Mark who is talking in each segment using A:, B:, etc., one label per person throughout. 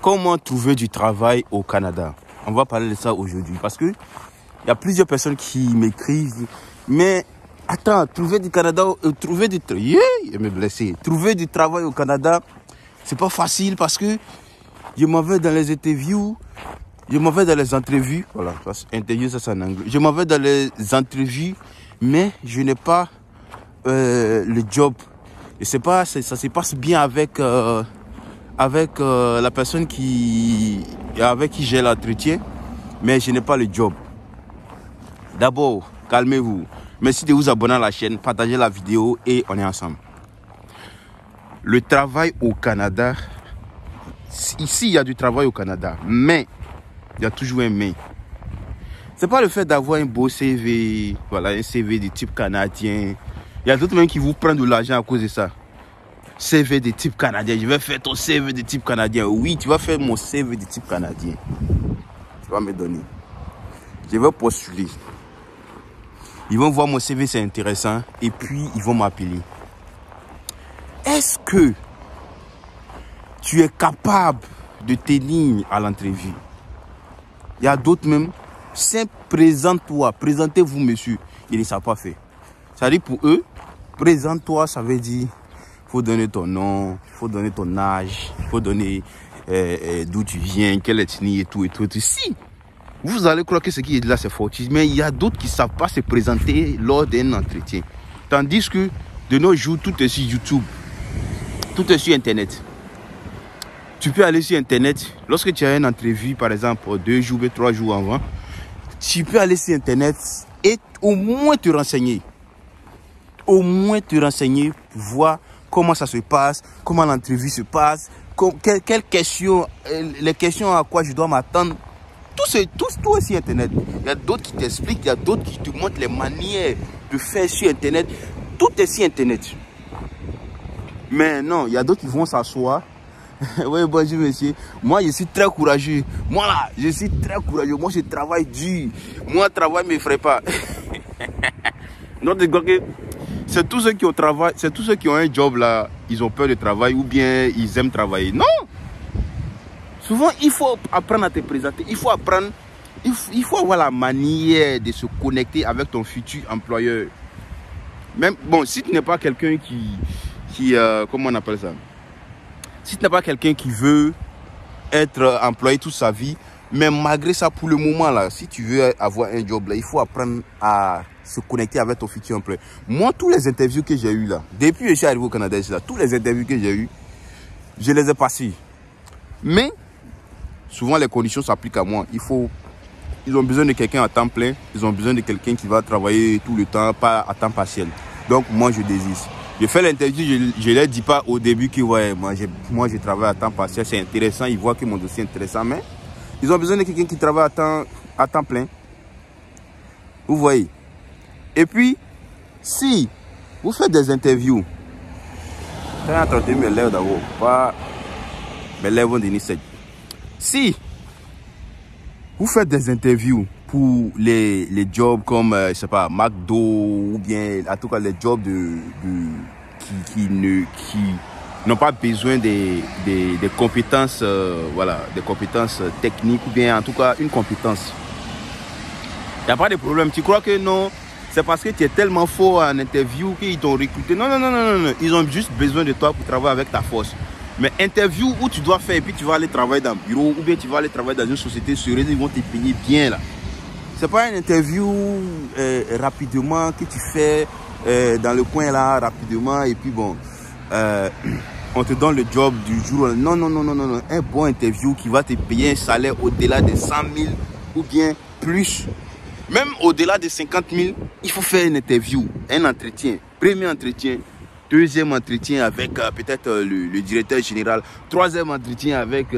A: Comment trouver du travail au Canada? On va parler de ça aujourd'hui parce que il y a plusieurs personnes qui m'écrivent, mais attends, trouver du Canada, trouver du travail au Canada, c'est pas facile parce que je m'en vais dans les interviews, voilà, interview ça c'est en anglais. Je m'en vais dans les entrevues, mais je n'ai pas le job. Et c'est pas, ça se passe bien avec la personne avec qui j'ai l'entretien, mais je n'ai pas le job. D'abord, calmez-vous. Merci de vous abonner à la chaîne, partagez la vidéo et on est ensemble. Le travail au Canada, ici il y a du travail au Canada, mais il y a toujours un mais. C'est pas le fait d'avoir un beau CV, voilà, un CV de type canadien. Il y a d'autres même qui vous prennent de l'argent à cause de ça. CV de type canadien, je vais faire ton CV de type canadien. Oui, tu vas faire mon CV de type canadien. Tu vas me donner. Je vais postuler. Ils vont voir mon CV, c'est intéressant. Et puis, ils vont m'appeler. Est-ce que tu es capable de tenir à l'entrevue? Il y a d'autres même. C'est présente-toi. Présentez-vous, monsieur. Ils ne savent pas faire. Ça dit pour eux, présente-toi, ça veut dire, il faut donner ton nom, il faut donner ton âge, il faut donner d'où tu viens, quelle ethnie et tout et tout. Et tout. Si, vous allez croire que ce qui est là, c'est fortuit. Mais il y a d'autres qui ne savent pas se présenter lors d'un entretien. Tandis que de nos jours, tout est sur YouTube. Tout est sur Internet. Tu peux aller sur Internet. Lorsque tu as une entrevue, par exemple, 2 jours ou 3 jours avant, tu peux aller sur Internet et au moins te renseigner. Au moins te renseigner pour voir comment ça se passe, comment l'entrevue se passe, quelles questions, les questions à quoi je dois m'attendre. Tout est sur Internet. Il y a d'autres qui t'expliquent, il y a d'autres qui te montrent les manières de faire sur Internet. Tout est sur Internet. Mais non, il y a d'autres qui vont s'asseoir. Oui, bonjour monsieur. Moi, je suis très courageux. Moi là, je suis très courageux. Moi, je travaille dur. Moi, travail ne me ferait pas. Non, c'est tous ceux qui ont travail, c'est tous ceux qui ont un job là, ils ont peur de travail ou bien ils aiment travailler. Non. Souvent, il faut apprendre à te présenter. Il faut apprendre, il faut avoir la manière de se connecter avec ton futur employeur. Même, bon, si tu n'es pas quelqu'un comment on appelle ça? Si tu n'es pas quelqu'un qui veut être employé toute sa vie, mais malgré ça, pour le moment là, si tu veux avoir un job là, il faut apprendre à se connecter avec ton futur employeur. Moi, tous les interviews que j'ai eues là, depuis que je suis arrivé au Canada, là, tous les interviews que j'ai eues, je les ai passées. Mais, souvent les conditions s'appliquent à moi. Ils ont besoin de quelqu'un à temps plein, ils ont besoin de quelqu'un qui va travailler tout le temps, pas à temps partiel. Donc, moi, je désiste. Je fais l'interview, je ne leur dis pas au début que ouais, moi je travaille à temps partiel, c'est intéressant, ils voient que mon dossier est intéressant, mais ils ont besoin de quelqu'un qui travaille à temps plein. Vous voyez. Et puis, si vous faites des interviews, si vous faites des interviews pour les jobs comme, je sais pas, McDo ou bien, en tout cas, les jobs qui n'ont pas besoin des compétences, voilà, des compétences techniques ou bien, en tout cas, une compétence. Il n'y a pas de problème. Tu crois que non, c'est parce que tu es tellement fort en interview qu'ils t'ont recruté. Non, non, non, non, non. Ils ont juste besoin de toi pour travailler avec ta force. Mais interview où tu dois faire et puis tu vas aller travailler dans un bureau ou bien tu vas aller travailler dans une société sérieuse, ils vont te payer bien là. C'est pas une interview rapidement que tu fais dans le coin là, rapidement et puis bon, on te donne le job du jour. Non, non, non, non, non, non. Un bon interview qui va te payer un salaire au-delà de 100 000 ou bien plus. Même au-delà de 50 000, il faut faire une interview, un entretien. Premier entretien, deuxième entretien avec peut-être le directeur général, troisième entretien avec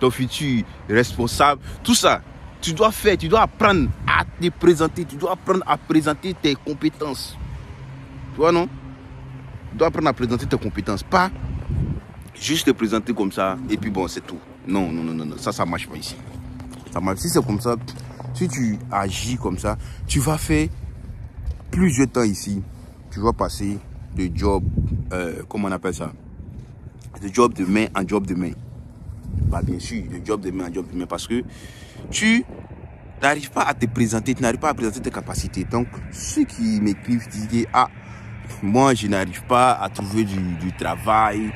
A: ton futur responsable. Tout ça, tu dois faire, tu dois apprendre à te présenter, tu dois apprendre à présenter tes compétences. Tu vois, non? Tu dois apprendre à présenter tes compétences, pas juste te présenter comme ça et puis bon, c'est tout. Non, non, non, non, non. Ça marche pas ici. Ça marche. Si c'est comme ça, si tu agis comme ça, tu vas faire plusieurs temps ici. Tu vas passer de job, comment on appelle ça? De job de main en job de main. Bah, bien sûr, le job demain, un job demain, parce que tu n'arrives pas à te présenter, tu n'arrives pas à présenter tes capacités. Donc, ceux qui m'écrivent disent, ah, moi, je n'arrive pas à trouver du travail.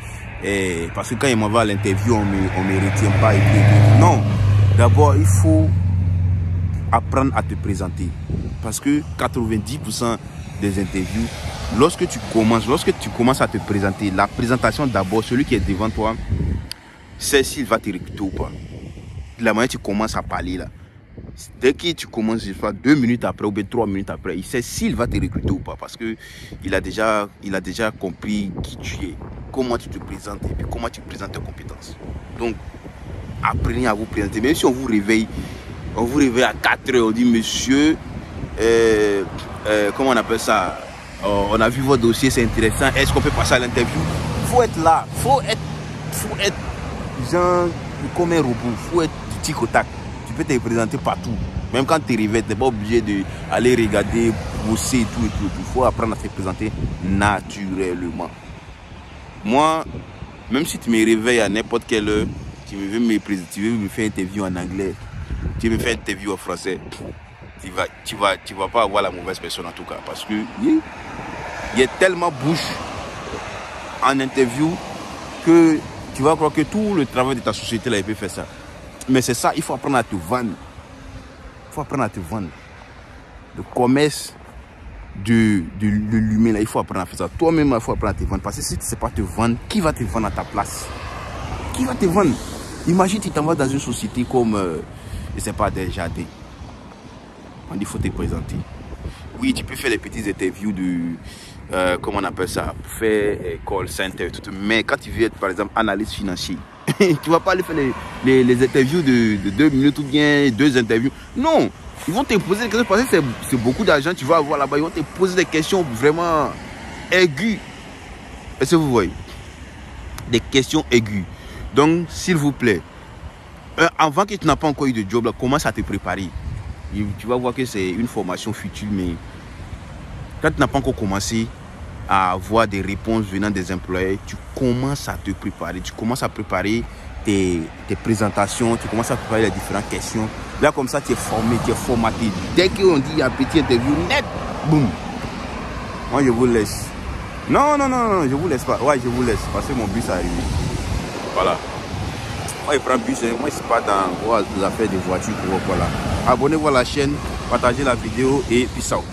A: Parce que quand ils m'envoient à l'interview, on me retient pas. Non, d'abord, il faut apprendre à te présenter. Parce que 90% des interviews, lorsque tu commences à te présenter, la présentation d'abord, celui qui est devant toi, c'est s'il va te recruter ou pas. De la manière que tu commences à parler là. Dès que tu commences, je sais pas, 2 minutes après ou bien 3 minutes après, il sait s'il va te recruter ou pas. Parce que il a déjà compris qui tu es, comment tu te présentes et puis comment tu présentes tes compétences. Donc, apprenez à vous présenter. Même si on vous réveille à 4 heures, on dit monsieur, comment on appelle ça, on a vu votre dossier, c'est intéressant, est-ce qu'on peut passer à l'interview? Il faut être là, faut être genre comme un robot, il faut être du tic au tac. Tu peux te présenter partout, même quand tu es réveillé, tu n'es pas obligé d'aller regarder, bosser et tout. Il faut apprendre à se présenter naturellement. Moi, même si tu me réveilles à n'importe quelle heure, tu veux me faire interview en anglais, tu veux me faire interview en français, tu vas pas avoir la mauvaise personne en tout cas. Parce que il y a tellement bouche en interview que tu vas croire que tout le travail de ta société là, il peut faire ça. Mais c'est ça, il faut apprendre à te vendre. Il faut apprendre à te vendre. Le commerce de l'humain là, il faut apprendre à faire ça. Toi-même, il faut apprendre à te vendre. Parce que si tu ne sais pas te vendre, qui va te vendre à ta place? Qui va te vendre? Imagine, tu t'en vas dans une société comme, je ne sais pas, des jardins. On dit, il faut te présenter. Oui, tu peux faire les petites interviews de, comment on appelle ça, faire call center, tout. Mais quand tu veux être, par exemple, analyste financier, tu ne vas pas aller faire les interviews de 2 minutes ou bien 2 interviews. Non, ils vont te poser des questions parce que c'est beaucoup d'argent tu vas avoir là-bas. Ils vont te poser des questions vraiment aiguës. Est-ce que vous voyez? Des questions aiguës. Donc, s'il vous plaît, avant que tu n'as pas encore eu de job, là, commence à te préparer. Tu vas voir que c'est une formation futile, mais quand tu n'as pas encore commencé à avoir des réponses venant des employés, tu commences à te préparer. Tu commences à préparer tes présentations, tu commences à préparer les différentes questions. Là, comme ça, tu es formé, tu es formaté. Dès qu'on dit un petit interview, net, boum. Moi, je vous laisse. Non, je vous laisse pas. Ouais, je vous laisse parce que mon bus est arrivé. Voilà. Moi, je prends bus. Moi, je ne suis pas dans les affaires de voitures. Voilà. Abonnez-vous à la chaîne, partagez la vidéo et peace out.